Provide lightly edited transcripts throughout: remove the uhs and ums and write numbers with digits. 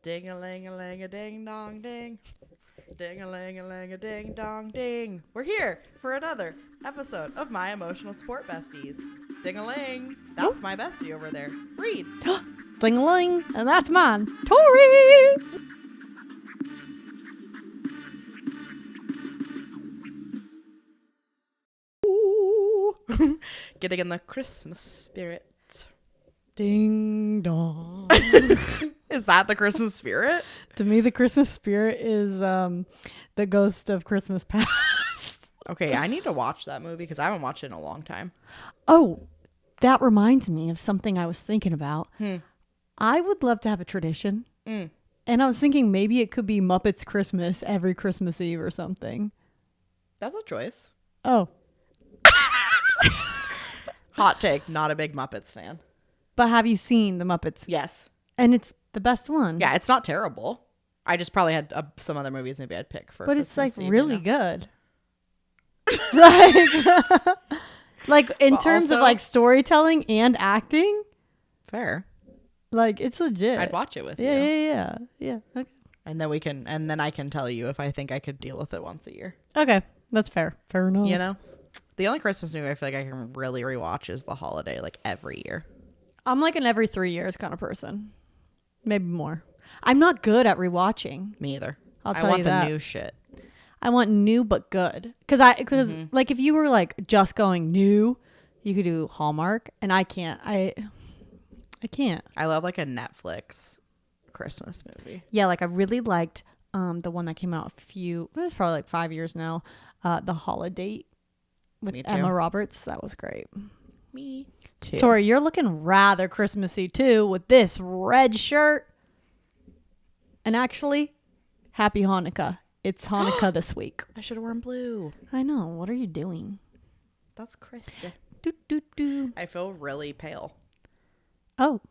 Ding-a-ling-a-ling-a-ding-dong-ding. Ding-a-ling-a-ling-a-ding-dong-ding. We're here for another episode of My Emotional Support Besties. Ding-a-ling. That's my bestie over there. Reed. Ding-a-ling. And that's mine. Tori. Getting in the Christmas spirit. Ding dong. Is that the Christmas spirit? To me, the Christmas spirit is the ghost of Christmas past. Okay, I need to watch that movie because I haven't watched it in a long time. Oh, that reminds me of something I was thinking about. I would love to have a tradition. And I was thinking maybe it could be Muppets Christmas every Christmas Eve or something. That's a choice. Oh. Hot take, not a big Muppets fan. But have you seen the Muppets? Yes. And it's the best one. Yeah, it's not terrible. I just probably had some other movies maybe I'd pick for But Christmas it's like Eve, really you know? good. like in But terms of also- like storytelling and acting, Fair. like it's legit. I'd watch it with you. Yeah. Okay. And then I can tell you if I think I could deal with it once a year. Okay, that's fair. Fair enough. You know? The only Christmas movie I feel like I can really rewatch is The Holiday, like every year. I'm like an every 3 years kind of person. Maybe more. I'm not good at rewatching. Me either. I'll I tell want you the that. new shit. I want new but good. Because like if you were like just going new, you could do Hallmark, and I can't. I can't. I love like a Netflix Christmas movie. Yeah, like I really liked the one that came out it was probably like 5 years now. The Holiday with Me too. Emma Roberts. That was great. Me too. Tori, you're looking rather Christmassy too with this red shirt. And actually, happy Hanukkah. It's Hanukkah this week. I should have worn blue. I know. What are you doing? That's crazy. Do. I feel really pale. Oh,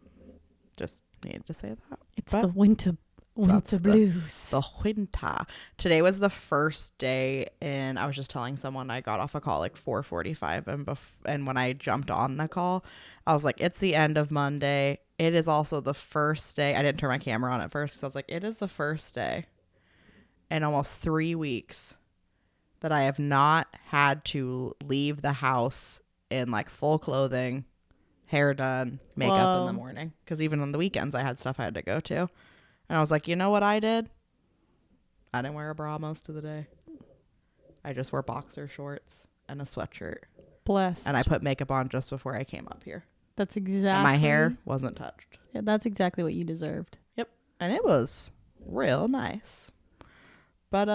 Just needed to say that. it's But the winter that's blues. The winter. Today was the first day, and I was just telling someone I got off a call like 4:45, and when I jumped on the call, I was like, "It's the end of Monday. It is also the first day." I didn't turn my camera on at first because I was like, "It is the first day in almost 3 weeks that I have not had to leave the house in like full clothing, hair done, makeup in the morning. Because even on the weekends, I had stuff I had to go to." And I was like, you know what I did? I didn't wear a bra most of the day. I just wore boxer shorts and a sweatshirt. Blessed. And I put makeup on just before I came up here. That's exactly. And my hair wasn't touched. Yeah, that's exactly what you deserved. Yep. And it was real nice. But,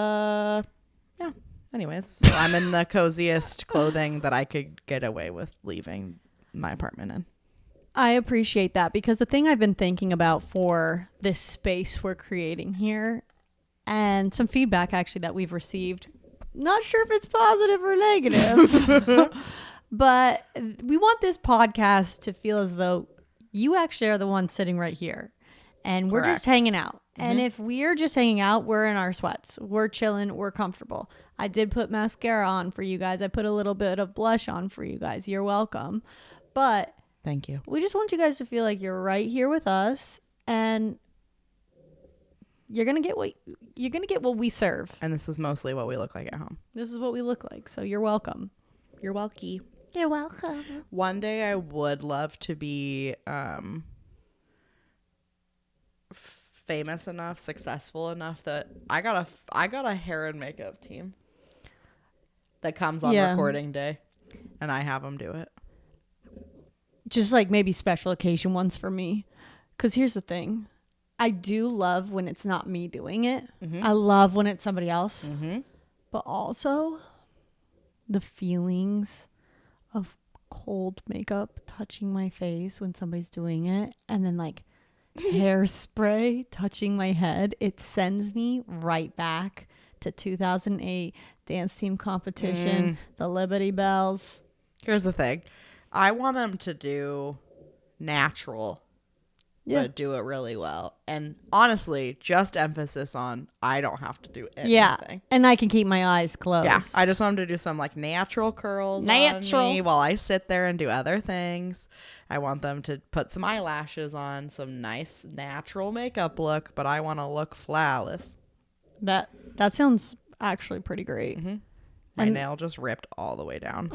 yeah. Anyways, so I'm in the coziest clothing that I could get away with leaving my apartment in. I appreciate that because the thing I've been thinking about for this space we're creating here and some feedback actually that we've received, not sure if it's positive or negative, but we want this podcast to feel as though you actually are the one sitting right here and we're just hanging out. And if we're just hanging out, we're in our sweats. We're chilling. We're comfortable. I did put mascara on for you guys. I put a little bit of blush on for you guys. You're welcome. But Thank you. we just want you guys to feel like you're right here with us and you're going to get what we serve. And this is mostly what we look like at home. This is what we look like. So you're welcome. You're welcome. You're welcome. One day I would love to be famous enough, successful enough that I got a hair and makeup team that comes on recording day, and I have them do it. Just like maybe special occasion ones for me. Because here's the thing. I do love when it's not me doing it. I love when it's somebody else. But also the feelings of cold makeup touching my face when somebody's doing it. And then like hairspray touching my head. It sends me right back to 2008 dance team competition. The Liberty Bells. Here's the thing. I want them to do natural Yeah. but do it really well. And honestly, just emphasis on I don't have to do anything. Yeah. And I can keep my eyes closed. Yeah, I just want him to do some like natural curls on me while I sit there and do other things. I want them to put some eyelashes on, some nice natural makeup look, but I want to look flawless. That sounds actually pretty great. Mm-hmm. My nail just ripped all the way down.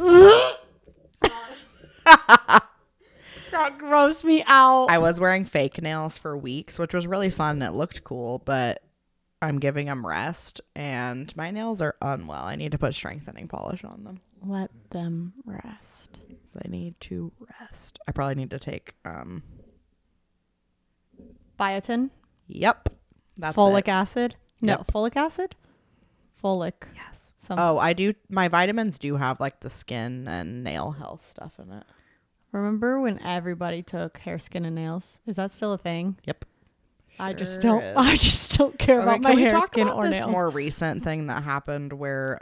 That grossed me out. I was wearing fake nails for weeks, which was really fun. It looked cool, but I'm giving them rest, and my nails are unwell. I need to put strengthening polish on them. Let them rest. They need to rest. I probably need to take Biotin? Yep. That's Folic it. acid? No, Yep. folic acid? Folic. Yes. Oh, I do. My vitamins do have like the skin and nail health stuff in it. Remember when everybody took hair, skin, and nails? Is that still a thing? Yep. I just Sure don't. is. I just don't care about my hair, skin, or this nails. more recent thing that happened where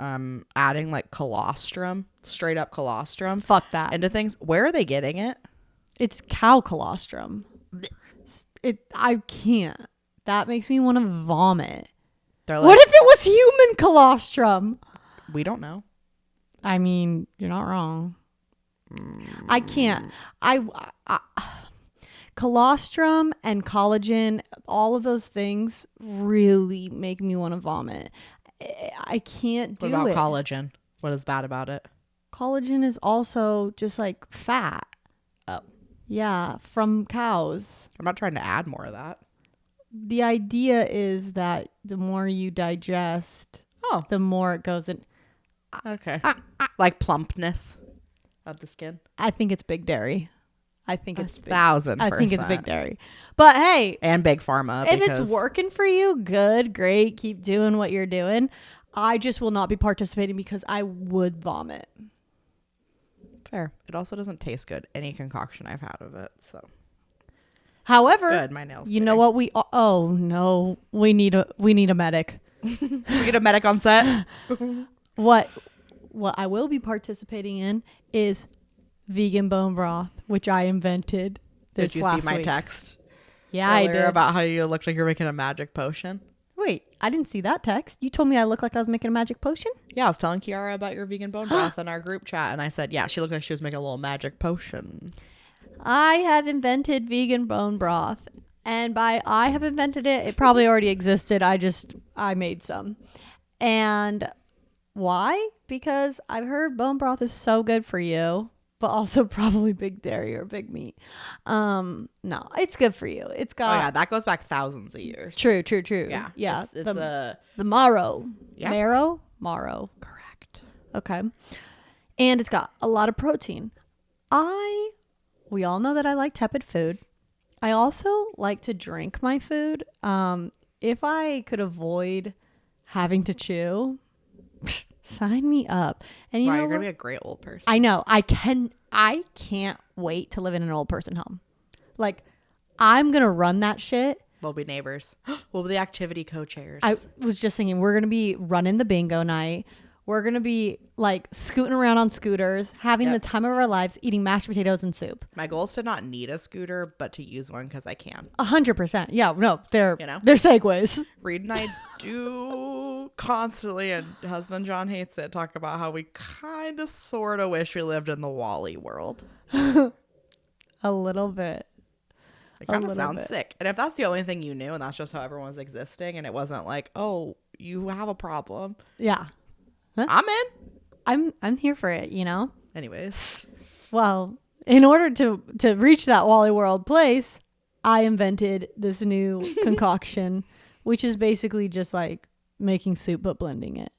adding like colostrum, straight up colostrum, Fuck that. into things? Where are they getting it? It's cow colostrum. I can't. That makes me want to vomit. They're like, What if it was human colostrum? we don't know. I mean, you're not wrong. I can't. I colostrum and collagen, all of those things really make me want to vomit. I can't do What about it. collagen? What is bad about it? Collagen is also just like fat. Oh, Yeah, from cows. I'm not trying to add more of that. The idea is that the more you digest, Oh, the more it goes in. okay. Like plumpness of the skin. I think it's big dairy. I think it's big. 1,000%. I think it's big dairy. But hey, And big pharma. if it's working for you, good, great. Keep doing what you're doing. I just will not be participating because I would vomit. Fair. It also doesn't taste good. Any concoction I've had of it. So However, good. My nails. you know what oh no, we need a medic. We get a medic on set. What I will be participating in is vegan bone broth, which I invented this Did you last see my week. text? Yeah, I earlier did. about how you looked like you're making a magic potion? Wait, I didn't see that text. You told me I looked like I was making a magic potion? Yeah, I was telling Kiara about your vegan bone broth in our group chat, and I said, yeah, she looked like she was making a little magic potion. I have invented vegan bone broth. And by I have invented it, it probably already existed. I made some. And why? Because I've heard bone broth is so good for you, but also probably big dairy or big meat. No, it's good for you. It's Oh, got yeah, that goes back thousands of years. True. Yeah. Yeah. It's a... The marrow. Yeah. Marrow. Correct. Okay. And it's got a lot of protein. We all know that I like tepid food. I also like to drink my food. If I could avoid having to chew, sign me up. And you Wow, know you're what? going to be a great old person. I know. I can't wait to live in an old person home. Like, I'm going to run that shit. We'll be neighbors. We'll be the activity co-chairs. I was just thinking, we're going to be running the bingo night. We're going to be like scooting around on scooters, having the time of our lives, eating mashed potatoes and soup. My goal is to not need a scooter, but to use one because I can. 100%. Yeah, no, they're You know? they're segues. Reed and I do constantly, and husband John hates it, talk about how we kind of sort of wish we lived in the Wall-E world. A little bit. It kind of little sounds bit. sick. And if that's the only thing you knew and that's just how everyone was existing and it wasn't like, oh, you have a problem, Yeah. Huh? I'm in. I'm here for it, you know? Anyways. Well, in order to reach that Wally World place, I invented this new concoction, which is basically just like making soup but blending it.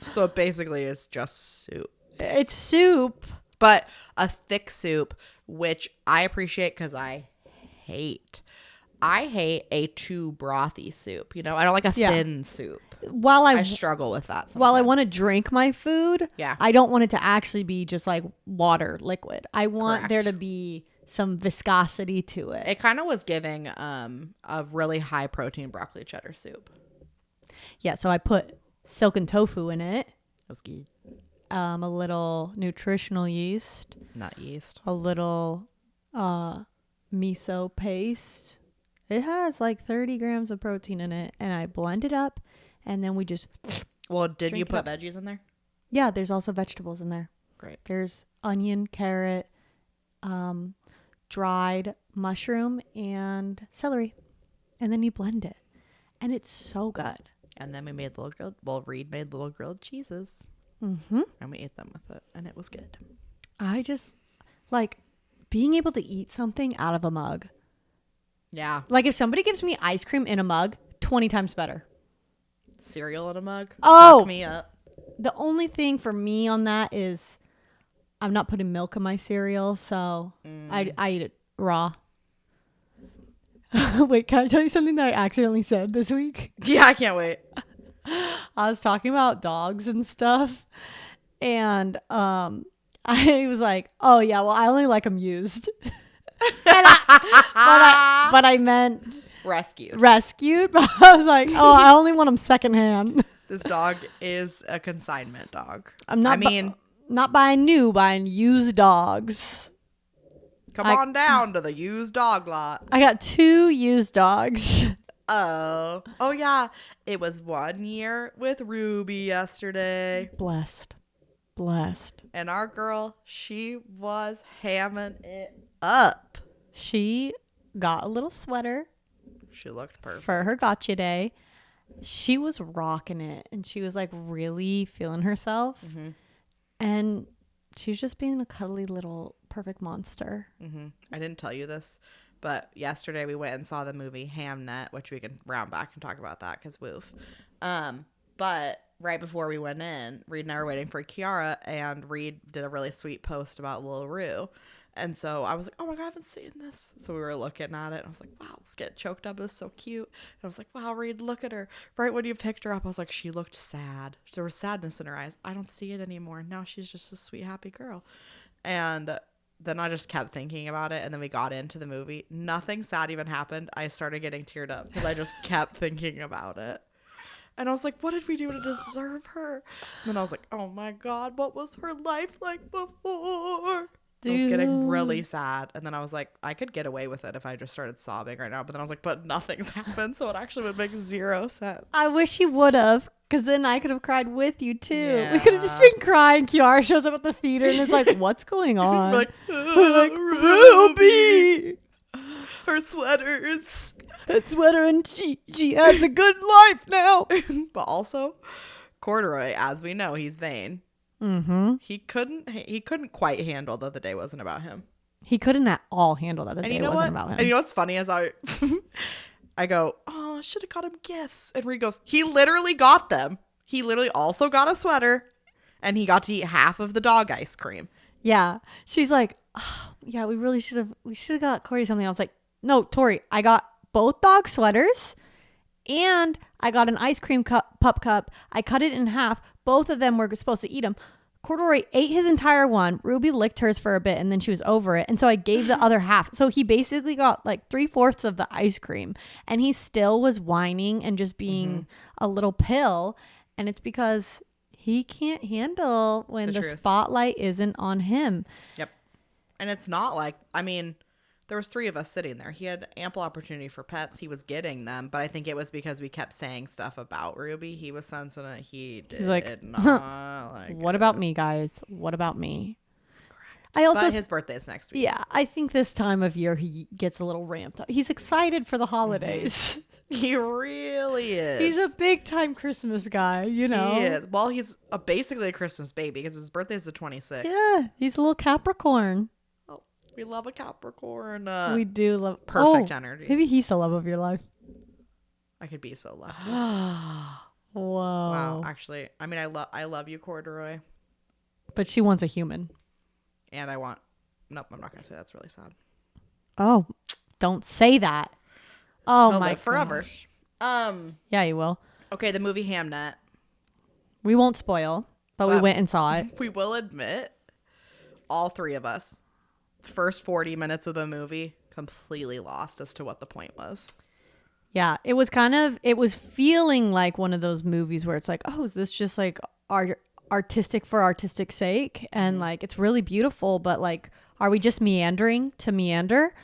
So it basically is just soup. It's soup. But a thick soup, which I appreciate because I hate a too brothy soup. You know, I don't like a thin soup. While I struggle with that sometimes. While I want to drink my food, Yeah. I don't want it to actually be just like water liquid. I want Correct. there to be some viscosity to it. It kind of was giving a really high protein broccoli cheddar soup. Yeah, so I put silken tofu in it, It was good. a little nutritional yeast, Not yeast. a little miso paste. It has like 30 grams of protein in it, and I blend it up, and then we just Well, did drink you it put up. veggies in there? Yeah, there's also vegetables in there. Great. There's onion, carrot, dried mushroom, and celery. And then you blend it. And it's so good. And then we made Reed made little grilled cheeses. Mm-hmm. And we ate them with it. And it was good. I just like being able to eat something out of a mug. Yeah. Like if somebody gives me ice cream in a mug, 20 times better. Cereal in a mug. Oh! Fuck me up. The only thing for me on that is I'm not putting milk in my cereal, so I eat it raw. Wait, can I tell you something that I accidentally said this week? Yeah, I can't wait. I was talking about dogs and stuff, and I was like, "Oh yeah, well I only like them used," but I meant Rescued. But I was like, "Oh, I only want them secondhand." This dog is a consignment dog. I'm not. Not buying new, buying used dogs. Come on down to the used dog lot. I got 2 used dogs. Oh yeah. It was 1 year with Ruby yesterday. Blessed. And our girl, she was hamming it up. She got a little sweater. She looked perfect. For her gotcha day. She was rocking it. And she was like really feeling herself. Mm-hmm. And she was just being a cuddly little perfect monster. Mm-hmm. I didn't tell you this, but yesterday we went and saw the movie Hamnet, which we can round back and talk about that because woof. But right before we went in, Reed and I were waiting for Kiara, and Reed did a really sweet post about Lil Rue. And so I was like, oh my God, I haven't seen this. So we were looking at it. And I was like, wow, let's get choked up. It was so cute. And I was like, wow, Reed, look at her. Right when you picked her up, I was like, she looked sad. There was sadness in her eyes. I don't see it anymore. Now she's just a sweet, happy girl. And then I just kept thinking about it. And then we got into the movie. Nothing sad even happened. I started getting teared up because I just kept thinking about it. And I was like, what did we do to deserve her? And then I was like, oh my God, what was her life like before? Dude. I was getting really sad. And then I was like, I could get away with it if I just started sobbing right now. But then I was like, but nothing's happened. So it actually would make 0 sense. I wish you would have. Because then I could have cried with you too. Yeah. We could have just been crying. Kiara shows up at the theater and is like, what's going on? We're like, Ruby! Her sweaters. That sweater, and she has a good life now. But also, Corduroy, as we know, he's vain. Mm-hmm. He couldn't quite handle that the day wasn't about him. He couldn't at all handle that the day wasn't about him. And you know what's funny is I go, oh, I should have got him gifts. And Reed goes, he literally got them. He literally also got a sweater, and he got to eat half of the dog ice cream. Yeah. She's like, oh, yeah, we should have got Corey something. I was like, no, Tori, I got both dog sweaters, and I got an ice cream pup cup. I cut it in half. Both of them were supposed to eat them. Corduroy ate his entire one. Ruby licked hers for a bit, and then she was over it. And so I gave the other half. So he basically got like 3/4 of the ice cream, and he still was whining and just being a little pill. And it's because he can't handle when the spotlight isn't on him. Yep. And it's not like, I mean, there was 3 of us sitting there. He had ample opportunity for pets. He was getting them, but I think it was because we kept saying stuff about Ruby. He was sensing it. He's like, not like what about me, guys? What about me? Correct. But his birthday is next week. Yeah, I think this time of year he gets a little ramped up. He's excited for the holidays. He really is. He's a big time Christmas guy, you know. He is. Well, he's basically a Christmas baby because his birthday is the 26th. Yeah, he's a little Capricorn. We love a Capricorn. We do love perfect energy. Maybe he's the love of your life. I could be so lucky. Whoa. Wow. Actually, I mean, I love you, Corduroy. But she wants a human. And nope, I'm not going to say that's really sad. Oh, don't say that. Oh, He'll my live forever. Yeah, you will. Okay, the movie Hamnet. We won't spoil, but we went and saw it. We will admit, all 3 of us, first 40 minutes of the movie, completely lost as to what the point was. Yeah, it was feeling like one of those movies where it's like, oh, is this just like artistic for artistic sake? And like, it's really beautiful, but like, are we just meandering to meander?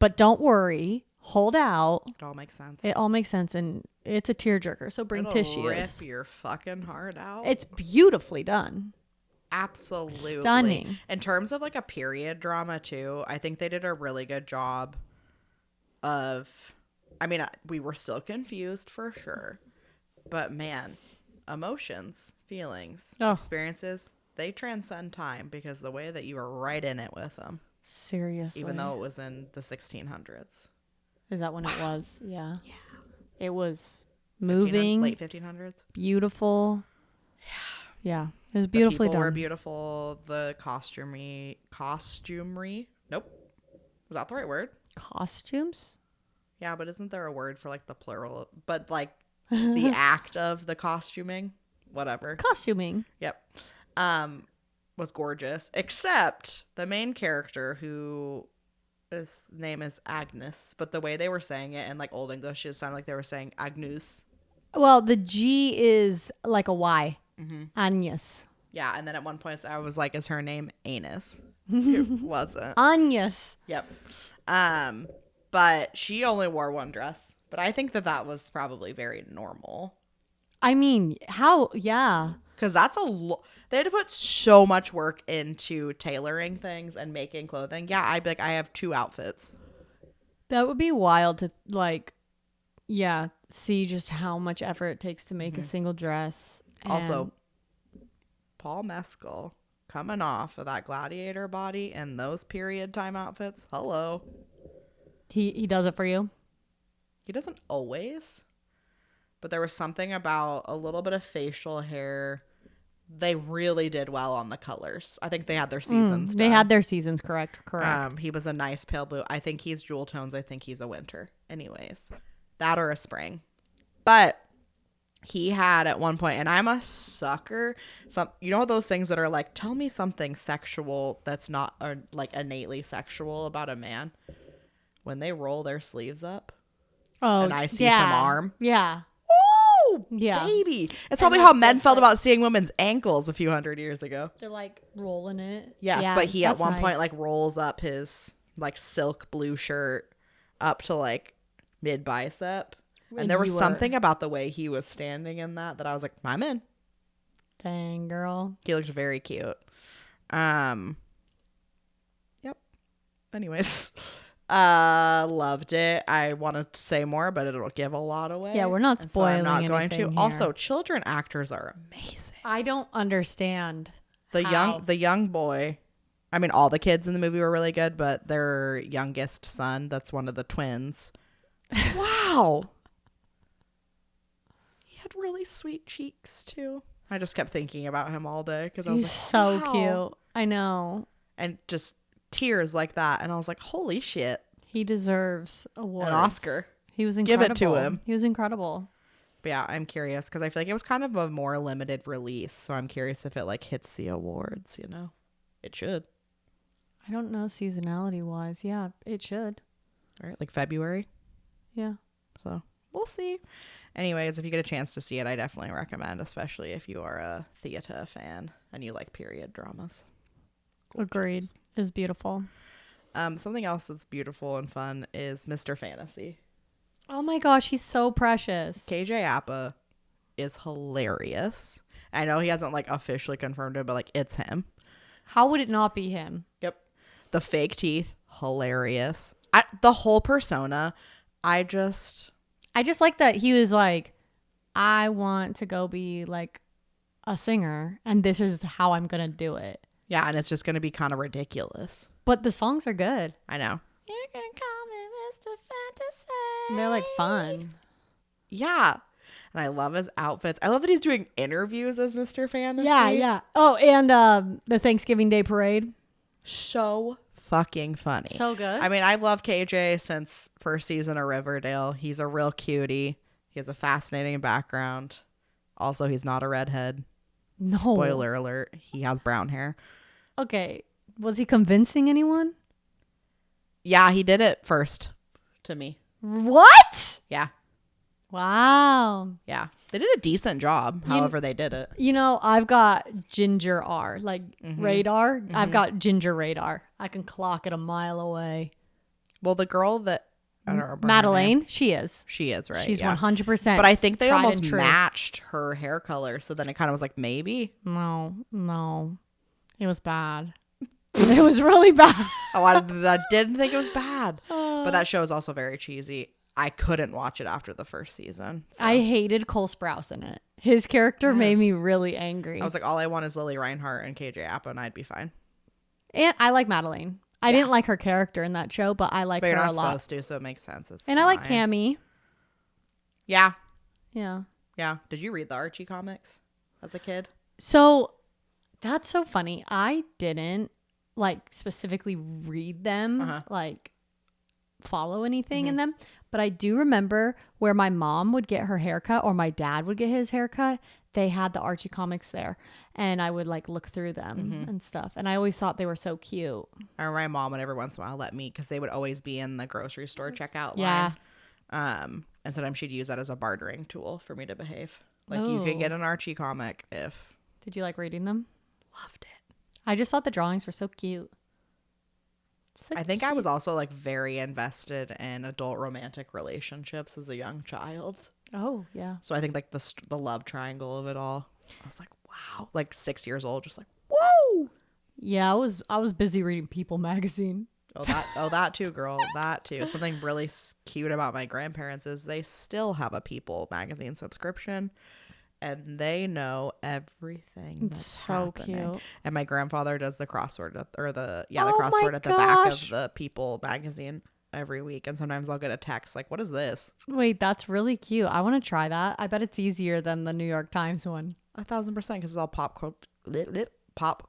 But don't worry. Hold out. It all makes sense. It all makes sense, and it's a tearjerker, so bring It'll tissues. rip your fucking heart out. It's beautifully done. Absolutely Stunning. In terms of like a period drama too, I think they did a really good job of, I mean, we were still confused for sure, but man, emotions, feelings, experiences, they transcend time because the way that you were right in it with them. Seriously. Even though it was in the 1600s. Is that when it was? Yeah. It was moving. Late 1500s. Beautiful. Yeah. Yeah. It was beautifully the people done. were beautiful. The costumery. Nope. Was that the right word? Costumes? Yeah, but isn't there a word for like the plural? But like the act of the costuming, whatever. Costuming. Yep. Was gorgeous, except the main character who his name is Agnes, but the way they were saying it in like Old English, it sounded like they were saying Agnus. Well, the G is like a Y. Mm-hmm. Agnes. Yeah, and then at one point I was like, is her name Anus? It wasn't. Agnes. Yep. But she only wore one dress. But I think that was probably very normal. I mean, how? Yeah. Because that's they had to put so much work into tailoring things and making clothing. Yeah, I'd be like, I have 2 outfits. That would be wild to like, yeah, see just how much effort it takes to make a single dress. Also, Paul Mescal coming off of that gladiator body and those period time outfits. Hello. He does it for you? He doesn't always, but there was something about a little bit of facial hair. They really did well on the colors. I think they had their seasons. They had their seasons, correct. He was a nice pale blue. I think he's jewel tones. I think he's a winter. Anyways, that or a spring. But he had at one point, and I'm a sucker. You know those things that are like, tell me something sexual that's not or like innately sexual about a man. When they roll their sleeves up. Oh, and I see some arm. Yeah. Woo! Yeah. Baby. It's probably how men felt about seeing women's ankles a few hundred years ago. They're like rolling it. Yes, yeah, but he at one nice. point like rolls up his like silk blue shirt up to like mid bicep. And there was something about the way he was standing in that I was like, I'm in. Dang, girl. He looked very cute. Yep. Anyways. Loved it. I wanted to say more, but it'll give a lot away. Yeah, we're not spoiling. So I'm not going to. Here. Also, children actors are amazing. I don't understand the young boy. I mean, all the kids in the movie were really good, but their youngest son, that's one of the twins. Wow. He had really sweet cheeks too. I just kept thinking about him all day because I was like, so wow. cute. I know. And just tears like that, and I was like, holy shit, he deserves awards. An Oscar. He was incredible. Give it to him. He was incredible. But yeah, I'm curious because I feel like it was kind of a more limited release, so I'm curious if it like hits the awards. It should. I don't know seasonality wise. Yeah, it should. All right, like February. Yeah. So we'll see. Anyways, if you get a chance to see it, I definitely recommend, especially if you are a theater fan and you like period dramas. Gorgeous. Agreed. Is beautiful. Something else that's beautiful and fun is Mr. Fantasy. Oh my gosh, he's so precious. KJ Apa is hilarious. I know he hasn't like officially confirmed it, but like it's him. How would it not be him? Yep. The fake teeth, hilarious. The whole persona, I just like that he was like, I want to go be like a singer, and this is how I'm gonna do it. Yeah, and it's just going to be kind of ridiculous. But the songs are good. I know. You can call me Mr. Fantasy. They're like fun. Yeah. And I love his outfits. I love that he's doing interviews as Mr. Fantasy. Yeah. Oh, and the Thanksgiving Day Parade. So fucking funny. So good. I mean, I love KJ since first season of Riverdale. He's a real cutie. He has a fascinating background. Also, he's not a redhead. No. Spoiler alert. He has brown hair. Okay. Was he convincing anyone? Yeah, he did it first to me. What? Yeah. Wow. Yeah. They did a decent job, however they did it. I've got ginger R, like radar. I've got ginger radar. I can clock it a mile away. Well, the girl that I don't remember her name. Madeleine, she is. She is, right? She's yeah. 100%. But I think they tried almost and true. matched her hair color, so then it kind of was like maybe. No. It was bad. It was really bad. Oh, I didn't think it was bad. But that show is also very cheesy. I couldn't watch it after the first season. So. I hated Cole Sprouse in it. His character made me really angry. I was like, all I want is Lily Reinhart and KJ Apa, and I'd be fine. And I like Madeleine. I didn't like her character in that show, but I like her a lot. But you're not supposed to, so it makes sense. And I like Cammy. Yeah. Yeah. Yeah. Did you read the Archie comics as a kid? So that's so funny. I didn't like specifically read them, like follow anything in them. But I do remember where my mom would get her haircut or my dad would get his haircut. They had the Archie comics there, and I would like look through them and stuff. And I always thought they were so cute. I remember my mom would every once in a while let me, because they would always be in the grocery store checkout Yeah. line. And sometimes she'd use that as a bartering tool for me to behave. Like, you can get an Archie comic if. Did you like reading them? Loved it. I just thought the drawings were so cute. I think I was also like very invested in adult romantic relationships as a young child. Oh, yeah. So I think like the love triangle of it all. I was like, wow. Like 6 years old, just like, whoa. Yeah, I was busy reading People magazine. That too, girl. That too. Something really cute about my grandparents is they still have a People magazine subscription. And they know everything. It's so happening. cute. And my grandfather does the crossword the Oh crossword my at the back gosh. of the People magazine every week. And sometimes I'll get a text like, "What is this?" Wait, that's really cute. I want to try that. I bet it's easier than the New York Times one. 1,000%, because it's all pop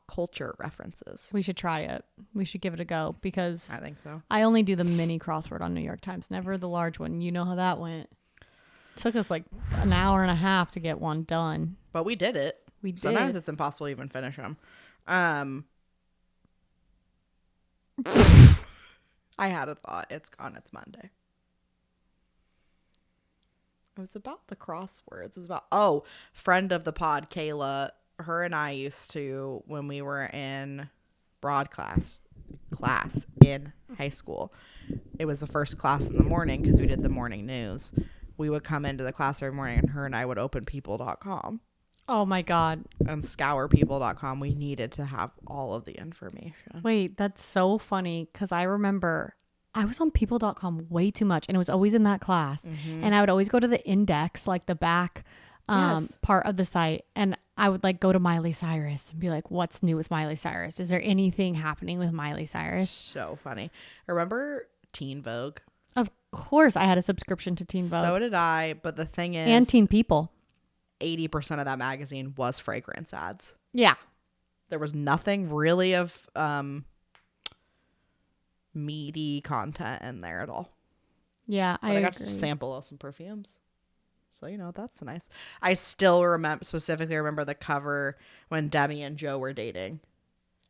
culture references. We should try it. We should give it a go because I think so. I only do the mini crossword on New York Times, never the large one. You know how that went. Took us like an hour and a half to get one done. But we did it. We did. Sometimes it's impossible to even finish them. I had a thought. It's gone. It's Monday. It was about the crosswords. It was about, friend of the pod, Kayla. Her and I used to, when we were in broad class in high school. It was the first class in the morning because we did the morning news. We would come into the class every morning, and her and I would open people.com. Oh my God. And scour people.com. We needed to have all of the information. Wait, that's so funny because I remember I was on people.com way too much and it was always in that class. And I would always go to the index, like the back part of the site. And I would like go to Miley Cyrus and be like, what's new with Miley Cyrus? Is there anything happening with Miley Cyrus? So funny. Remember Teen Vogue? Of course, I had a subscription to Teen Vogue. So did I. But the thing is, and Teen People. 80% of that magazine was fragrance ads. Yeah. There was nothing really of meaty content in there at all. Yeah, I got to sample of some perfumes. So, that's nice. I still specifically remember the cover when Demi and Joe were dating.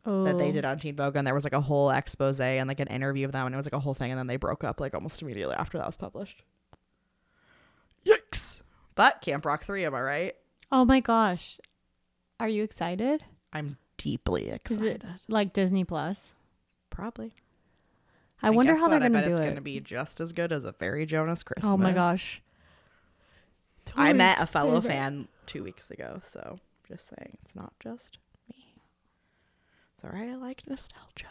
That they did on Teen Vogue, and there was like a whole expose and like an interview of them, and it was like a whole thing, and then they broke up like almost immediately after that was published. Yikes. But Camp Rock 3, am I right? Oh my gosh. Are you excited? I'm deeply excited. Is it like Disney Plus? Probably. I wonder how they're going to do it. It's going to be just as good as a Very Jonas Christmas. Oh my gosh. I met a fellow fan 2 weeks ago, so just saying, it's not just me. It's all right. I like nostalgia.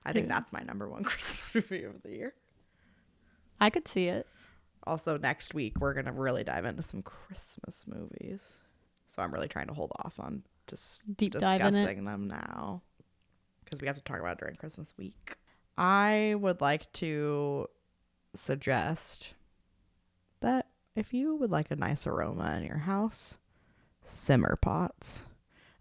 I think that's my number one Christmas movie of the year. I could see it. Also, next week, we're going to really dive into some Christmas movies. So I'm really trying to hold off on just discussing them now. Because we have to talk about it during Christmas week. I would like to suggest that if you would like a nice aroma in your house, simmer pots.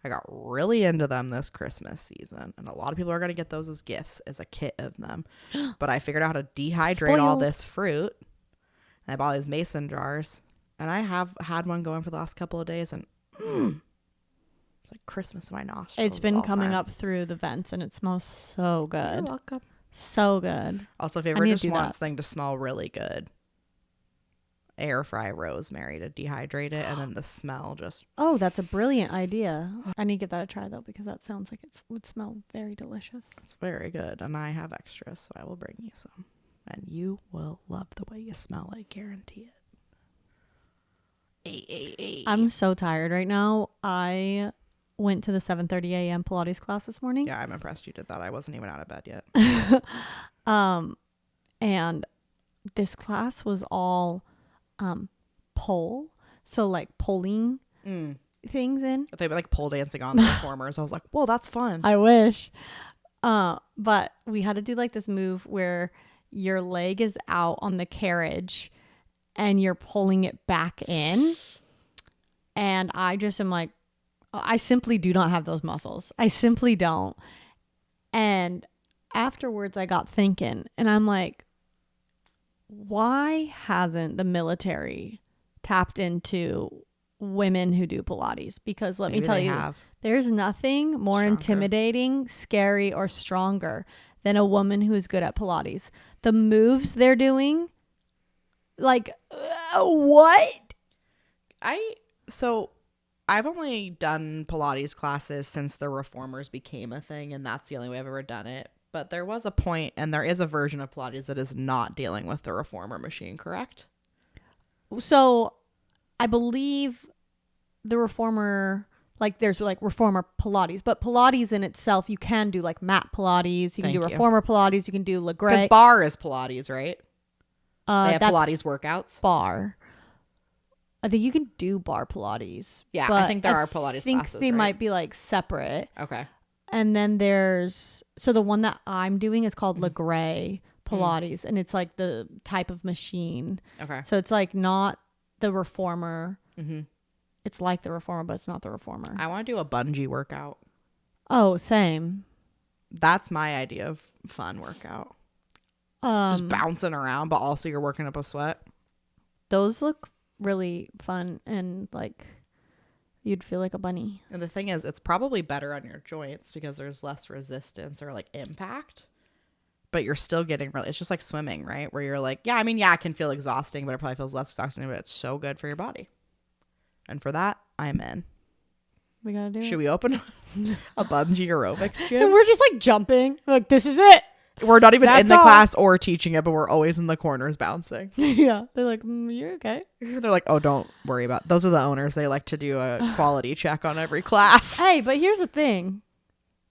I got really into them this Christmas season, and a lot of people are going to get those as gifts, as a kit of them. But I figured out how to dehydrate all this fruit, and I bought these mason jars, and I have had one going for the last couple of days, and it's like Christmas in my nostrils. It's been coming up through the vents, and it smells so good. You're welcome. So good. Also, if you ever just want something to smell really good, air fry rosemary to dehydrate it, and then the smell just. Oh, that's a brilliant idea. I need to give that a try though, because that sounds like it would smell very delicious. It's very good, and I have extras, so I will bring you some, and you will love the way you smell. I guarantee it. I'm so tired right now. I went to the 7:30 a.m. Pilates class this morning. Yeah, I'm impressed you did that. I wasn't even out of bed yet. And this class was all pole, so like pulling things in. They were like pole dancing on the performers. I was like, whoa, that's fun. I wish. But we had to do like this move where your leg is out on the carriage and you're pulling it back in. And I just am like, I simply do not have those muscles. I simply don't. And afterwards I got thinking, and I'm like, why hasn't the military tapped into women who do Pilates? Because let me tell you, there's nothing more intimidating, scary, or stronger than a woman who is good at Pilates. The moves they're doing, like, what? I've only done Pilates classes since the reformers became a thing, and that's the only way I've ever done it. But there was a point, and there is a version of Pilates that is not dealing with the reformer machine, correct? So I believe the reformer, like there's like reformer Pilates, but Pilates in itself, you can do like mat Pilates, you can do reformer Pilates, you can do Legray. Because bar is Pilates, right? They have that's Pilates workouts. Bar. I think you can do bar Pilates. Yeah, I think there are Pilates classes. I think classes, they right? might be like separate. Okay. And then so the one that I'm doing is called Legray Pilates, and it's like the type of machine. Okay. So it's like not the reformer. Mm-hmm. It's like the reformer, but it's not the reformer. I want to do a bungee workout. Oh, same. That's my idea of fun workout. Just bouncing around, but also you're working up a sweat. Those look really fun, and like you'd feel like a bunny. And the thing is, it's probably better on your joints because there's less resistance or like impact, but you're still getting really, it's just like swimming, right? Where you're like, yeah, I mean, yeah, it can feel exhausting, but it probably feels less exhausting, but it's so good for your body. And for that, I'm in. We gotta do it. Should we open a bungee aerobics gym? And we're just like jumping. Like, this is it. We're not even in the all. class or teaching it, but we're always in the corners bouncing. Yeah. They're like, you're okay. They're like, oh, don't worry about it. Those are the owners. They like to do a quality check on every class. Hey, but here's the thing.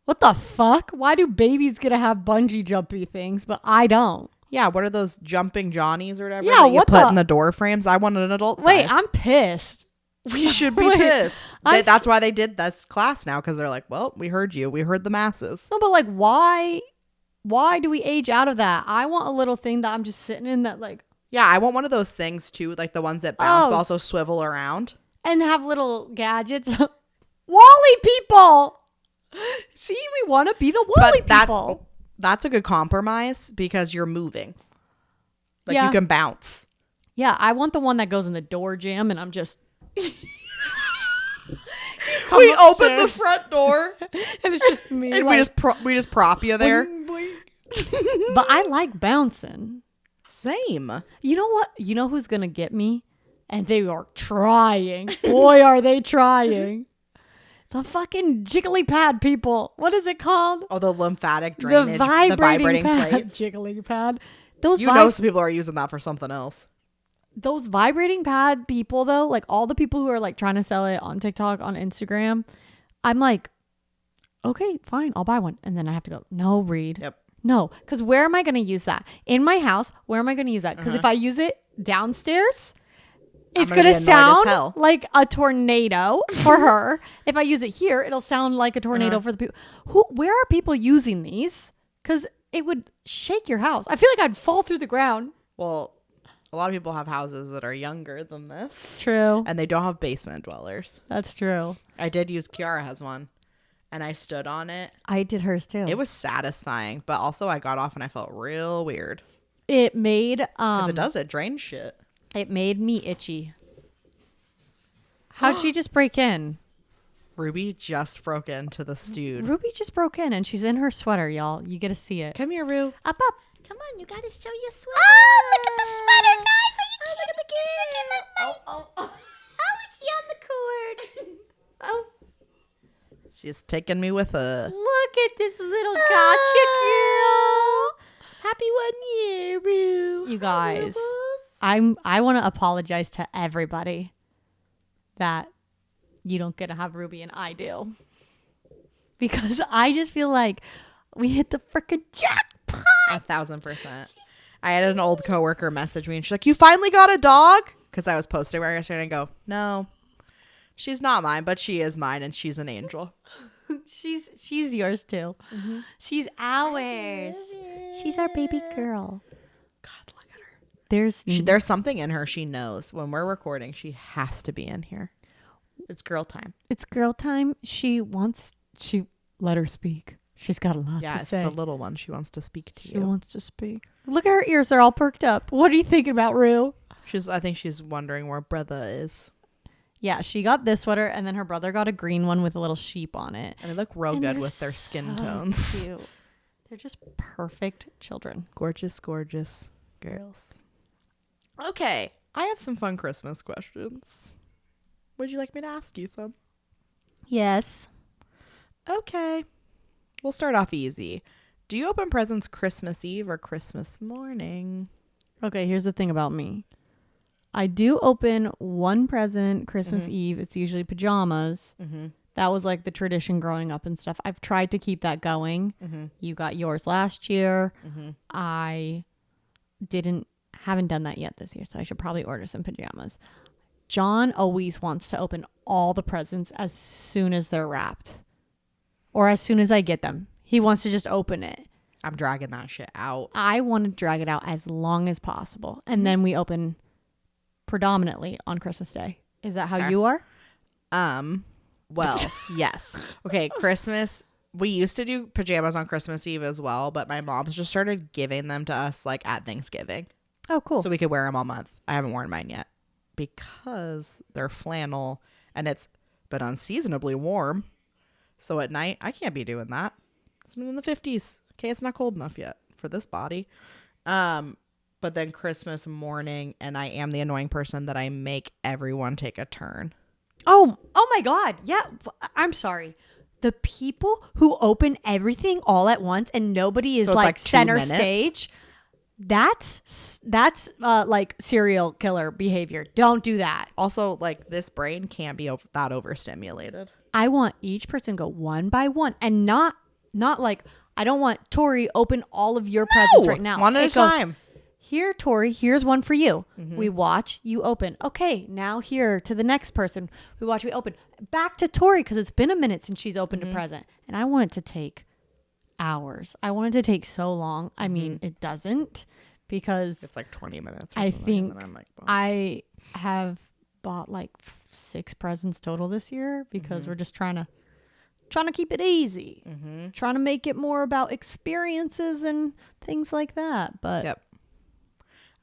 What the fuck? Why do babies get to have bungee jumpy things, but I don't? Yeah, what are those jumping Johnnies or whatever? Yeah, that you put in the door frames? I wanted an adult Wait, size. I'm pissed. We should be pissed. That's why they did this class now, because they're like, well, we heard you. We heard the masses. No, but like, why do we age out of that? I want a little thing that I'm just sitting in that like. Yeah, I want one of those things too, like the ones that bounce but also swivel around. And have little gadgets. Wally people! See, we want to be the Wally people. That's a good compromise because you're moving. Like you can bounce. Yeah, I want the one that goes in the door jam and I'm just... we open the front door and it's just me. And like, we just prop you there. Boing, boing. But I like bouncing. Same. You know what? You know who's gonna get me? And they are trying. Boy, are they trying. The fucking jiggly pad people. What is it called? Oh, the lymphatic drainage. The vibrating pad. plates. Jiggly pad. You know some people are using that for something else. Those vibrating pad people, though, like all the people who are like trying to sell it on TikTok, on Instagram, I'm like, okay, fine, I'll buy one. And then I have to go, no, Reed. Yep. No, because where am I going to use that? In my house, where am I going to use that? Because if I use it downstairs, it's going to sound like a tornado for her. If I use it here, it'll sound like a tornado for the people. Where are people using these? Because it would shake your house. I feel like I'd fall through the ground. Well, a lot of people have houses that are younger than this. True. And they don't have basement dwellers. That's true. I did use, Kiara has one. And I stood on it. I did hers too. It was satisfying. But also I got off and I felt real weird. It made... Because it drains shit. It made me itchy. How'd she just break in? Ruby just broke into the studio. Ruby just broke in and she's in her sweater, y'all. You get to see it. Come here, Rue. Up. Come on, you gotta show your sweater. Oh, look at the sweater, guys. Are you cute? Look at the She's taking me with her. Look at this little gotcha girl. Happy 1 year, Rue. You guys, I want to apologize to everybody that you don't get to have Ruby and I do. Because I just feel like we hit the freaking jackpot. 1,000%. I had an old coworker message me and she's like, you finally got a dog? Because I was posting where yesterday and I go, no, she's not mine, but she is mine and she's an angel. She's yours too. Mm-hmm. She's ours. She's our baby girl. God, look at her. There's something in her she knows. When we're recording, she has to be in here. It's girl time. It's girl time. She let her speak. She's got a lot to say. Yeah, it's the little one. She wants to speak to you. She wants to speak. Look at her ears. They're all perked up. What are you thinking about, Rue? I think she's wondering where brother is. Yeah, she got this sweater, and then her brother got a green one with a little sheep on it. And they look real good with their skin tones. Cute. They're just perfect children. Gorgeous, gorgeous girls. Okay, I have some fun Christmas questions. Would you like me to ask you some? Yes. Okay. We'll start off easy. Do you open presents Christmas Eve or Christmas morning? Okay, here's the thing about me. I do open one present Christmas Eve. It's usually pajamas. Mm-hmm. That was like the tradition growing up and stuff. I've tried to keep that going. Mm-hmm. You got yours last year. Mm-hmm. I haven't done that yet this year, so I should probably order some pajamas. John always wants to open all the presents as soon as they're wrapped or as soon as I get them. He wants to just open it. I'm dragging that shit out. I want to drag it out as long as possible. And then we open predominantly on Christmas Day. Is that how you are? Well, yes. Okay, Christmas. We used to do pajamas on Christmas Eve as well, but my mom's just started giving them to us like at Thanksgiving. Oh, cool. So we could wear them all month. I haven't worn mine yet because they're flannel and it's been unseasonably warm. So at night, I can't be doing that. It's been in the 50s. Okay, it's not cold enough yet for this body. But then Christmas morning, and I am the annoying person that I make everyone take a turn. Oh my God. Yeah. I'm sorry. The people who open everything all at once and nobody is like center stage. That's like serial killer behavior. Don't do that. Also, like this brain can't be that overstimulated. I want each person go one by one and not like, I don't want Tori open all of your presents right now. One at a time. Here, Tori, here's one for you. Mm-hmm. We watch, you open. Okay, now here to the next person. We watch, we open. Back to Tori because it's been a minute since she's opened a present. And I want it to take hours. I want it to take so long. I mean, it doesn't because it's like 20 minutes. I think I have bought like 6 presents total this year because we're just trying to keep it easy. Mm-hmm. Trying to make it more about experiences and things like that. But yep.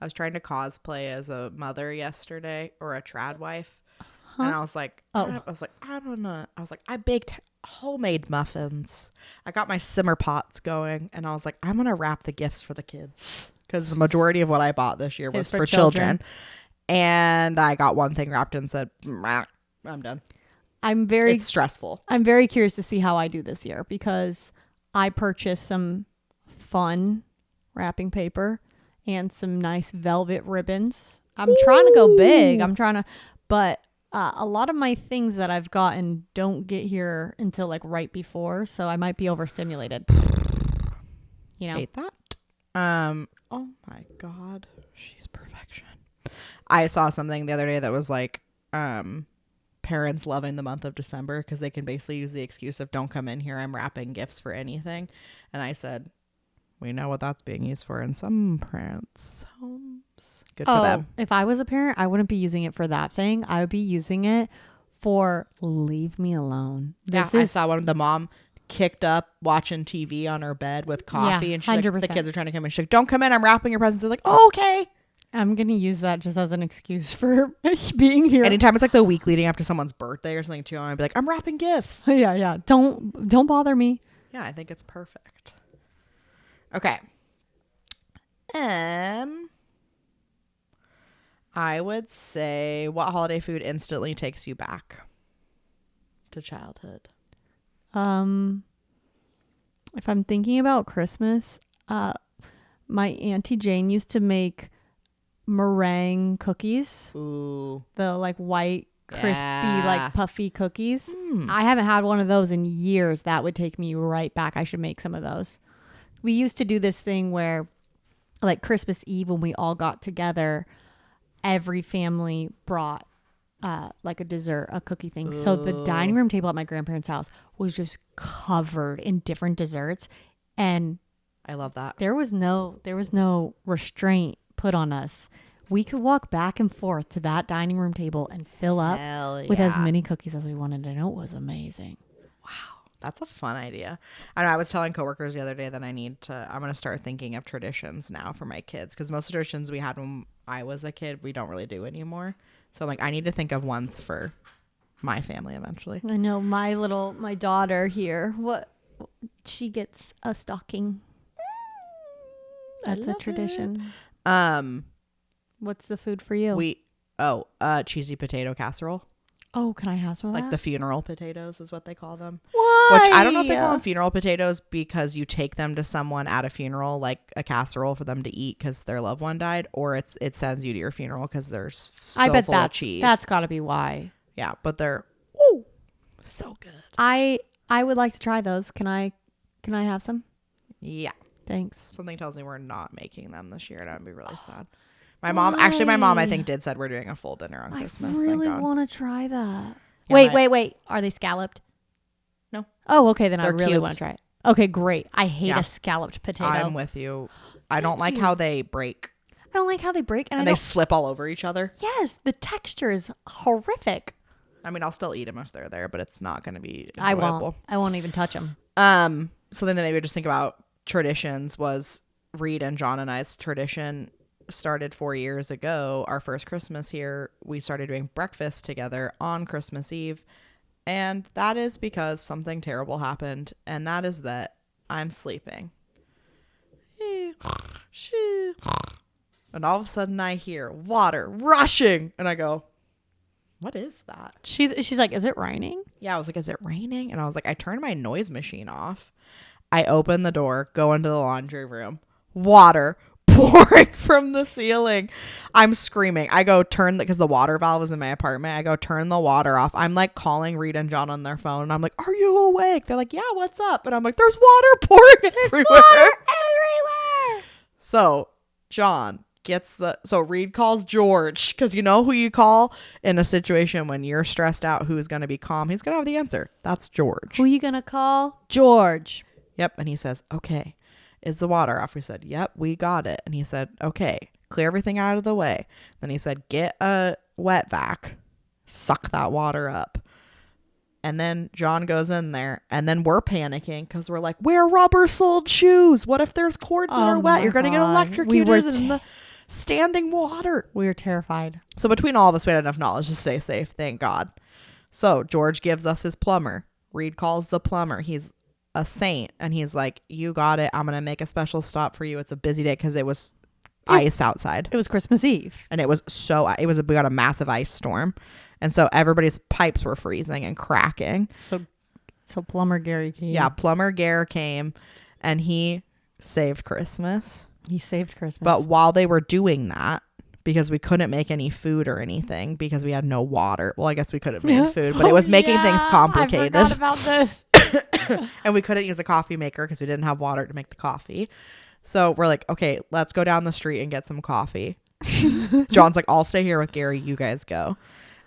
I was trying to cosplay as a mother yesterday or a trad wife. Huh? And I was like, I don't know. I was like, I baked homemade muffins. I got my simmer pots going. And I was like, I'm going to wrap the gifts for the kids. Because the majority of what I bought this year was for children. And I got one thing wrapped and said, I'm done. It's stressful. I'm very curious to see how I do this year because I purchased some fun wrapping paper and some nice velvet ribbons. I'm trying to go big. But a lot of my things that I've gotten don't get here until like right before, so I might be overstimulated. You know? Hate that. Oh my God. She's perfection. I saw something the other day that was like, parents loving the month of December because they can basically use the excuse of don't come in here, I'm wrapping gifts for anything. And I said, we know what that's being used for in some parents' homes. Good for them. If I was a parent, I wouldn't be using it for that thing. I would be using it for leave me alone. I saw one of the mom kicked up watching TV on her bed with coffee and she's like, the kids are trying to come in. She's like, don't come in, I'm wrapping your presents. They're like, oh, okay. I'm going to use that just as an excuse for being here. Anytime it's like the week leading up to someone's birthday or something too, I'm going to be like, I'm wrapping gifts. Yeah. Don't bother me. Yeah, I think it's perfect. Okay. I would say, what holiday food instantly takes you back to childhood? If I'm thinking about Christmas, my Auntie Jane used to make meringue cookies. Ooh. The like white, crispy, Yeah. like puffy cookies. I haven't had one of those in years. That would take me right back. I should make some of those. We used to do this thing where like Christmas Eve when we all got together, every family brought like a dessert, a cookie thing. So the dining room table at my grandparents' house was just covered in different desserts, and I love that. there was no restraint put on us. We could walk back and forth to that dining room table and fill up Hell with as yeah. many cookies as we wanted, and it was amazing. That's a fun idea. I know I was telling coworkers the other day that I'm going to start thinking of traditions now for my kids, because most of the traditions we had when I was a kid, we don't really do anymore. So I'm like, I need to think of ones for my family eventually. I know my daughter here, she gets a stocking. That's a tradition. What's the food for you? Cheesy potato casserole. Oh, can I have some of that? Like the funeral potatoes is what they call them. Why? Which I don't know if they call them funeral potatoes because you take them to someone at a funeral, like a casserole for them to eat because their loved one died, or it sends you to your funeral because they're so I bet full of cheese. that's got to be why. Yeah, but they're so good. I would like to try those. Can I have some? Yeah. Thanks. Something tells me we're not making them this year, and I'd be really sad. My mom, I think did said we're doing a full dinner on Christmas. I really thank God. want to try that. Yeah, Wait. Are they scalloped? No. Oh, okay. Then I They're really cubed. want to try it. Okay, great. I hate Yeah. a scalloped potato. I'm with you. I don't like how they break I don't like how they break, and and they slip all over each other. Yes, the texture is horrific. I mean, I'll still eat them if they're there, but it's not going to be I enjoyable. won't even touch them. Something that maybe we just think about traditions was Reed and John and I's tradition started 4 years ago. Our first Christmas here, we started doing breakfast together on Christmas Eve. And that is because something terrible happened. And that is that I'm sleeping. And all of a sudden I hear water rushing. And I go, what is that? She's like, is it raining? Yeah, I was like, is it raining? And I was like, I turned my noise machine off. I open the door, go into the laundry room. Water pouring from the ceiling. I'm screaming. I go because the water valve was in my apartment. I go turn the water off. I'm like calling Reed and John on their phone. And I'm like, are you awake? They're like, yeah, what's up? And I'm like, there's water pouring everywhere. So John so Reed calls George, because you know who you call in a situation when you're stressed out, who is going to be calm. He's going to have the answer. That's George. Who are you going to call? George. Yep. And he says, okay, is the water off? We said, yep, we got it. And he said, okay, clear everything out of the way. Then he said, get a wet vac, suck that water up. And then John goes in there, and then we're panicking because we're like, wear rubber-soled shoes. What if there's cords that are wet? You're going to get electrocuted in the standing water. We were terrified. So between all of us, we had enough knowledge to stay safe. Thank God. So George gives us his plumber. Reed calls the plumber. He's a saint. And he's like, you got it. I'm going to make a special stop for you. It's a busy day because it was ice outside. It was Christmas Eve. And we got a massive ice storm. And so everybody's pipes were freezing and cracking. So plumber Gary came. Yeah, plumber Gare came and he saved Christmas. He saved Christmas. But while they were doing that, because we couldn't make any food or anything because we had no water. Well, I guess we could have made food, but it was making things complicated. I forgot about this. And we couldn't use a coffee maker because we didn't have water to make the coffee. So we're like, okay, let's go down the street and get some coffee. John's like, I'll stay here with Gary. You guys go.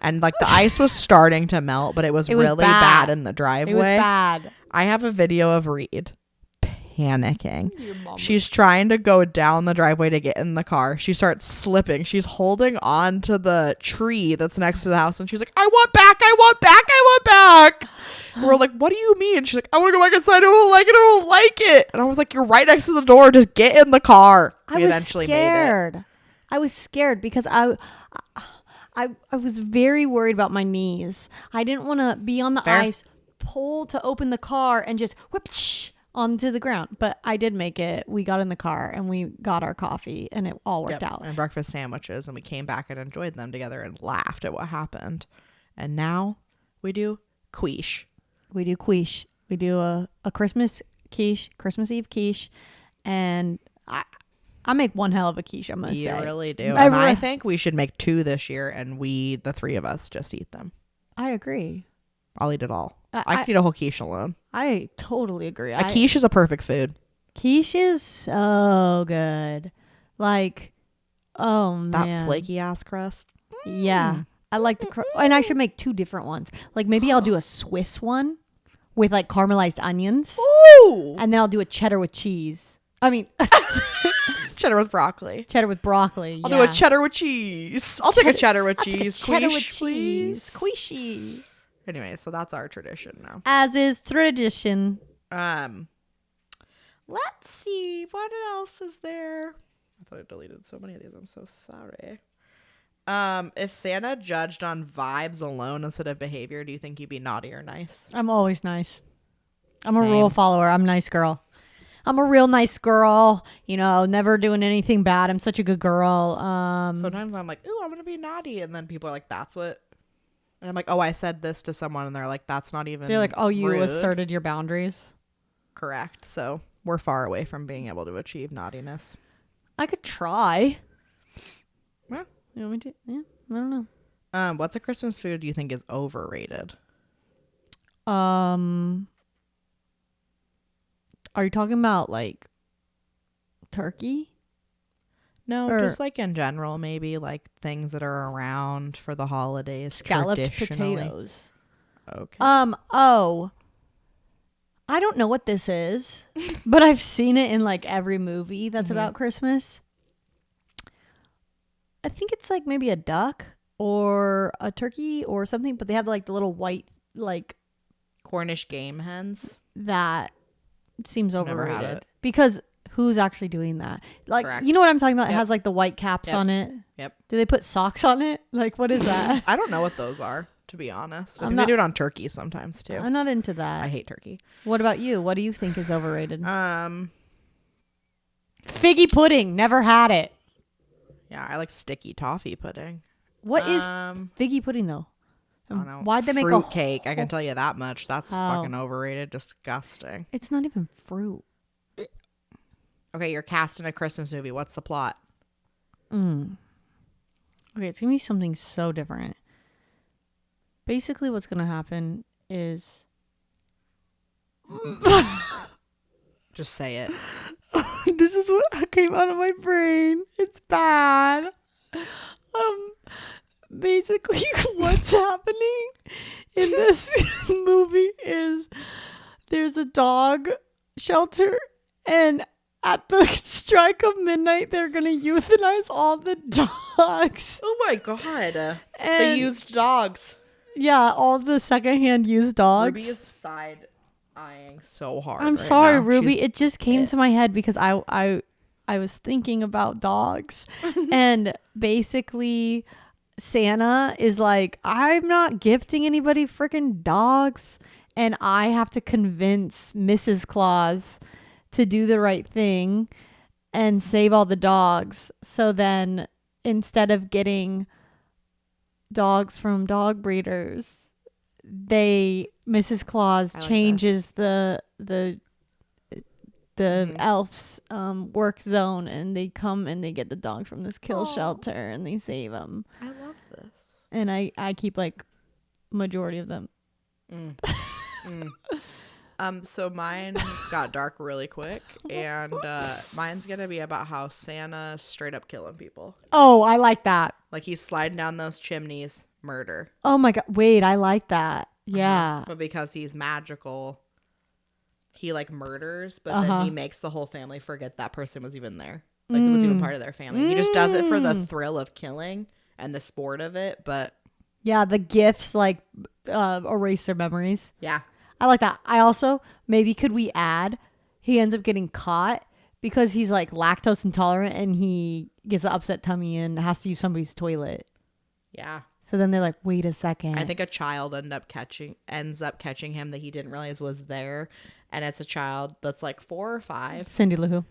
And like the ice was starting to melt, but it was really bad in the driveway. It was bad. I have a video of Reed panicking. She's trying to go down the driveway to get in the car. She starts slipping. She's holding on to the tree that's next to the house. And she's like, I want back. I want back. I want back. And we're like, what do you mean? She's like, I want to go back inside. I don't like it. I don't like it. And I was like, you're right next to the door. Just get in the car. We eventually made it. I was scared because I was very worried about my knees. I didn't want to be on the ice, pull to open the car and just whip onto the ground. But I did make it. We got in the car and we got our coffee and it all worked out. And breakfast sandwiches, and we came back and enjoyed them together and laughed at what happened. And now we do quiche. We do quiche. We do a Christmas quiche, Christmas Eve quiche, and I make one hell of a quiche, I'm going to say. You really do. And I think we should make 2 this year, and the 3 of us, just eat them. I agree. I'll eat it all. I could eat a whole quiche alone. I totally agree. A quiche is a perfect food. Quiche is so good. Like, oh, man. That flaky ass crust. Yeah. I like the crust. And I should make 2 different ones. Like, maybe I'll do a Swiss one with, like, caramelized onions. Ooh. And then I'll do a cheddar with cheese. I mean... Cheddar with broccoli. Cheddar with broccoli. I'll do a cheddar with cheese. I'll take a cheddar with cheese. Cheddar with Quiche, cheese. please. Squishy. Anyway, so that's our tradition now. As is tradition. Let's see. What else is there? I thought I deleted so many of these. I'm so sorry. If Santa judged on vibes alone instead of behavior, do you think you'd be naughty or nice? I'm always nice. I'm Same. a rule follower. I'm a nice girl. I'm a real nice girl. You know, never doing anything bad. I'm such a good girl. Sometimes I'm like, ooh, I'm going to be naughty. And then people are like, that's what... And I'm like, oh, I said this to someone. And they're like, that's not even They're like, oh, you rude. asserted your boundaries. Correct. So we're far away from being able to achieve naughtiness. I could try. Well, You want me to? Yeah, I don't know. what's a Christmas food you think is overrated? Are you talking about like turkey? No, Or- just like in general, maybe like things that are around for the holidays. Scalloped traditionally. potatoes. Okay. Oh. I don't know what this is, but I've seen it in like every movie that's about Christmas. I think it's like maybe a duck or a turkey or something, but they have like the little white, like Cornish game hens. that seems Never had overrated it. because who's actually doing that? Like, Correct. you know what I'm talking about? It Yep. has like the white caps Yep. on it. Yep. Do they put socks on it? Like, what is that? I don't know what those are, to be honest. I I'm think not- they do it on turkey sometimes too. I'm not into that. I hate turkey. What about you? What do you think is overrated? Yeah, Figgy pudding. Never had it. I like sticky toffee pudding. What is I figgy pudding though? don't know. Why'd they make a fruit cake? I can tell you that much. That's Oh. fucking overrated. Disgusting. It's not even fruit. Okay, you're cast in a Christmas movie. What's the plot? Okay, it's gonna be something so different. Basically, what's gonna happen is Just say it. this is what came out of my brain. It's bad. Basically, what's happening in this movie is there's a dog shelter, and at the strike of midnight, they're gonna euthanize all the dogs. Oh my god. They And used dogs. yeah, all the secondhand used dogs. Ruby is side eyeing so hard. I'm right sorry, now. Ruby. She's- It just came to my head because I was thinking about dogs. And basically Santa is like, I'm not gifting anybody freaking dogs, and I have to convince Mrs. Claus to do the right thing and save all the dogs. So then instead of getting dogs from dog breeders, Mrs. Claus I like changes the elf's work zone, and they come and they get the dogs from this kill shelter and they save them. I love this. And I keep like majority of them. So mine got dark really quick, and mine's gonna be about how Santa straight up killing people. Oh, I like that. Like he's sliding down those chimneys, murder. Oh my god, wait, I like that. Yeah. But because he's magical, he like murders, but then he makes the whole family forget that person was even there. Like it was even part of their family. He just does it for the thrill of killing and the sport of it. But Yeah, the gifts like erase their memories. yeah, I like that. I also, maybe could we add, he ends up getting caught because he's like lactose intolerant and he gets an upset tummy and has to use somebody's toilet. yeah. So then they're like, wait a second. I think a child ends up catching him that he didn't realize was there, and it's a child that's like 4 or 5. Cindy Lou Who.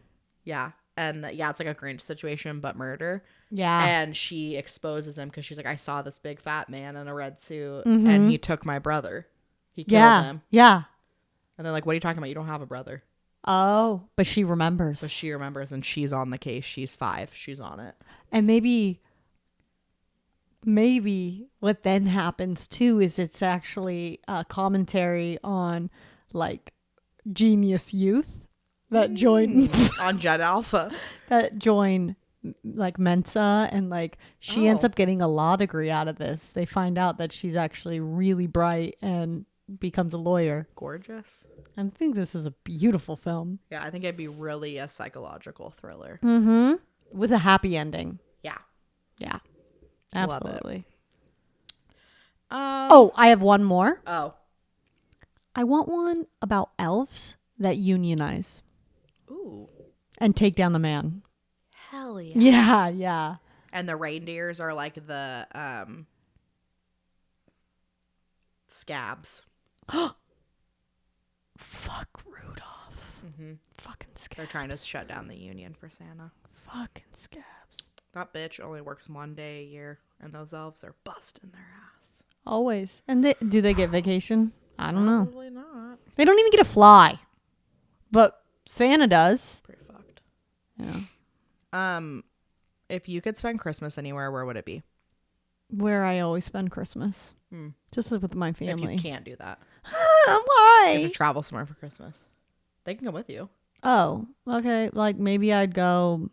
Yeah, and it's like a Grinch situation, but murder. Yeah. And she exposes him because she's like, I saw this big fat man in a red suit, and he took my brother. He killed him. Yeah. And they're like, what are you talking about? You don't have a brother. Oh, but she remembers. But she remembers, and she's on the case. She's 5. She's on it. And maybe what then happens too is it's actually a commentary on like genius youth that join on Gen Alpha. that join like Mensa, and like she ends up getting a law degree out of this. They find out that she's actually really bright and becomes a lawyer. Gorgeous. I think this is a beautiful film. Yeah, I think it'd be really a psychological thriller. Mm-hmm. With a happy ending. Yeah. Yeah. Love Absolutely. it. I have one more. Oh. I want one about elves that unionize Ooh. and take down the man. Hell yeah. Yeah, yeah. And the reindeers are like the scabs. Fuck Rudolph. Mm-hmm. Fucking scabs. They're trying to shut down the union for Santa. Fucking scabs. That bitch only works 1 day a year, and those elves are busting their ass. Always. And do they get vacation? I don't know. Probably not. They don't even get to fly. But Santa does. Pretty fucked. Yeah. If you could spend Christmas anywhere, where would it be? Where I always spend Christmas. Just with my family. If you can't do that. Why? You have to travel somewhere for Christmas. They can come with you. Oh, okay. Like maybe I'd go.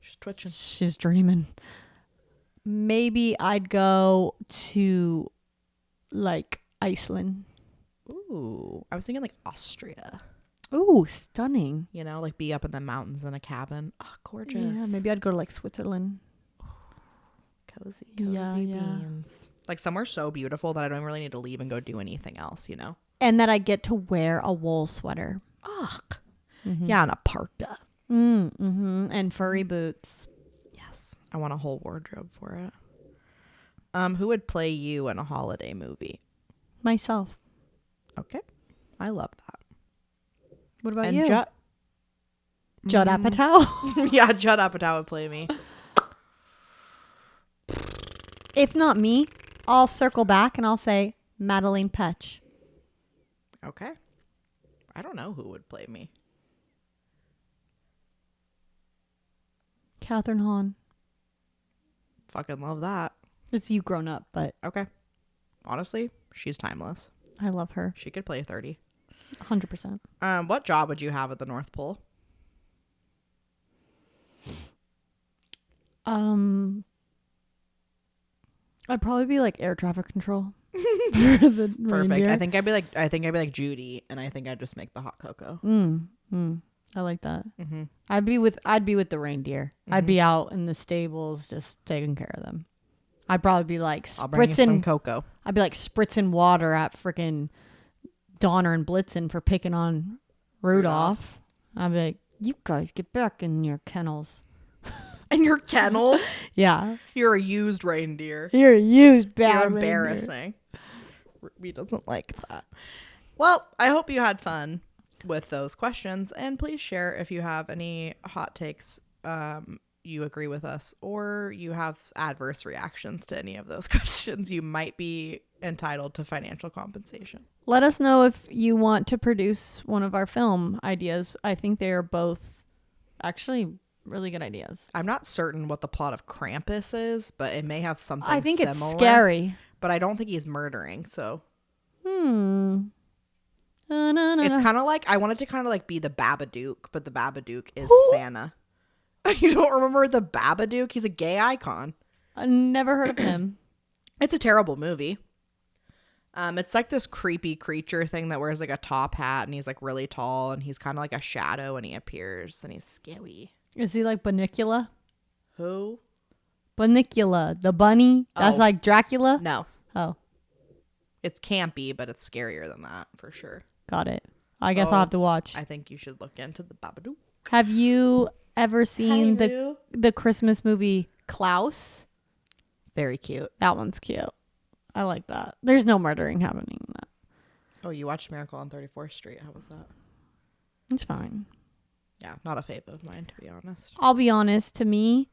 She's twitching. She's dreaming. Maybe I'd go to like Iceland. Ooh. I was thinking like Austria. Ooh, stunning. You know, like be up in the mountains in a cabin. Oh, gorgeous. Yeah, maybe I'd go to like Switzerland. Cozy Yeah. beans. Like somewhere so beautiful that I don't really need to leave and go do anything else, you know? And that I get to wear a wool sweater. Ugh. Mm-hmm. Yeah, and a parka. Mm-hmm. And furry boots. Yes. I want a whole wardrobe for it. Who would play you in a holiday movie? Myself. Okay. I love that. What about And you? Judd Apatow? Yeah, Judd Apatow would play me. If not me, I'll circle back and I'll say Madeline Petch. Okay. I don't know who would play me. Catherine Hahn. Fucking love that. It's you grown up, but Okay. Honestly, she's timeless. I love her. She could play 30. 100%. What job would you have at the North Pole? I'd probably be like air traffic control. For the Perfect. reindeer. I think I'd be like Judy, and I think I'd just make the hot cocoa. I like that. Mm-hmm. I'd be with the reindeer. I'd be out in the stables just taking care of them. I'd probably be like I'll bring you some spritzing. cocoa. I'd be like spritzing water at freaking Donner and Blitzen for picking on Rudolph. I'd be like, you guys get back in your kennels. In your kennel? Yeah. You're a used reindeer. You're a used bad You're reindeer. embarrassing. Ruby doesn't like that. Well, I hope you had fun with those questions, and please share if you have any hot takes you agree with us, or you have adverse reactions to any of those questions. You might be entitled to financial compensation. Let us know if you want to produce one of our film ideas. I think they are both actually really good ideas. I'm not certain what the plot of Krampus is, but it may have something I think similar. it's scary. But I don't think he's murdering, so. It's It's kind of like, I want it to kind of like be the Babadook, but the Babadook is Santa. You don't remember the Babadook? He's a gay icon. I never heard of him. It's a terrible movie. It's like this creepy creature thing that wears like a top hat, and he's like really tall, and he's kind of like a shadow, and he appears, and he's scary. Is he like Bunnicula? Who? Bunnicula, the bunny. That's Oh. like Dracula. No. Oh, It's campy, but it's scarier than that for sure. got it. I guess I'll have to watch. I think you should look into the Babadook. Have you ever seen the Christmas movie Klaus? Very cute. That one's cute. I like that. There's no murdering happening in that. Oh, you watched Miracle on 34th Street. How was that? It's fine. Yeah, not a fave of mine, to be honest. I'll be honest, to me,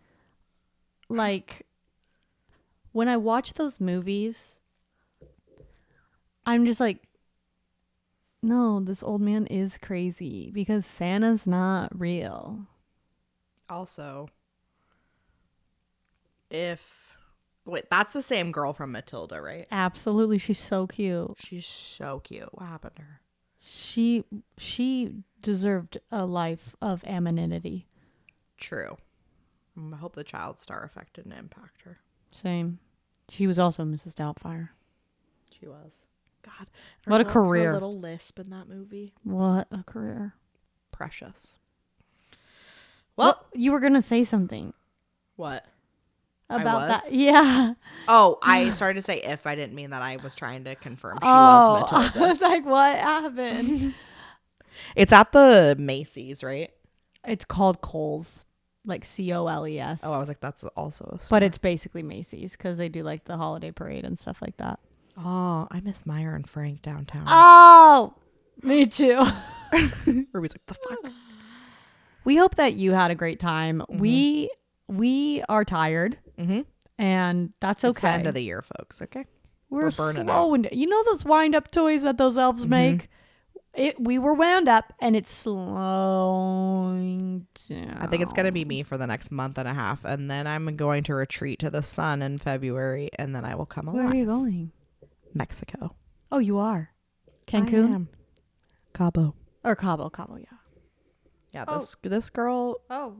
like, when I watch those movies, I'm just like, no, this old man is crazy because Santa's not real. Also, wait, that's the same girl from Matilda, right? Absolutely. She's so cute. She's so cute. What happened to her? She deserved a life of anonymity. True. I hope the child star effect didn't impact her. Same. She was also Mrs. Doubtfire. She was. God. What a career. Her little lisp in that movie. What a career. Precious. Well, you were going to say something. What? About was? that. Yeah. Oh, I started to say if. I didn't mean that. I was trying to confirm she was Matilda. I was like, what happened? It's at the Macy's, right? It's called Kohl's. Like Coles. Oh, I was like, that's also a store. But it's basically Macy's because they do like the holiday parade and stuff like that. Oh, I miss Meyer and Frank downtown. Oh, me too. Ruby's like, the fuck? We hope that you had a great time. Mm-hmm. We are tired, and that's okay. It's the end of the year, folks. Okay, we're burning slowing. You know those wind up toys that those elves make? We were wound up, and it's slowing down. I think it's gonna be me for the next month and a half, and then I'm going to retreat to the sun in February, and then I will come alive. Where are you going? Mexico. Oh, you are. Cancun? I am. Cabo. Or Cabo, yeah. Yeah, this girl. Oh.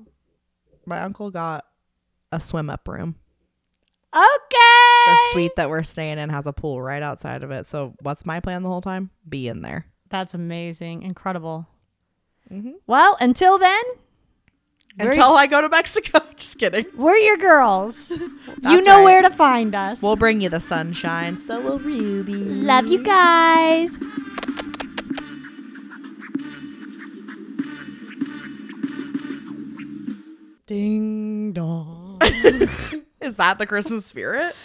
My uncle got a swim up room. Okay. The suite that we're staying in has a pool right outside of it. So what's my plan the whole time? Be in there. That's amazing. Incredible. Well, until then. Until I go to Mexico. Just kidding. We're your girls. You know where to find us. We'll bring you the sunshine. So will Ruby. Love you guys. Ding dong. Is that the Christmas spirit?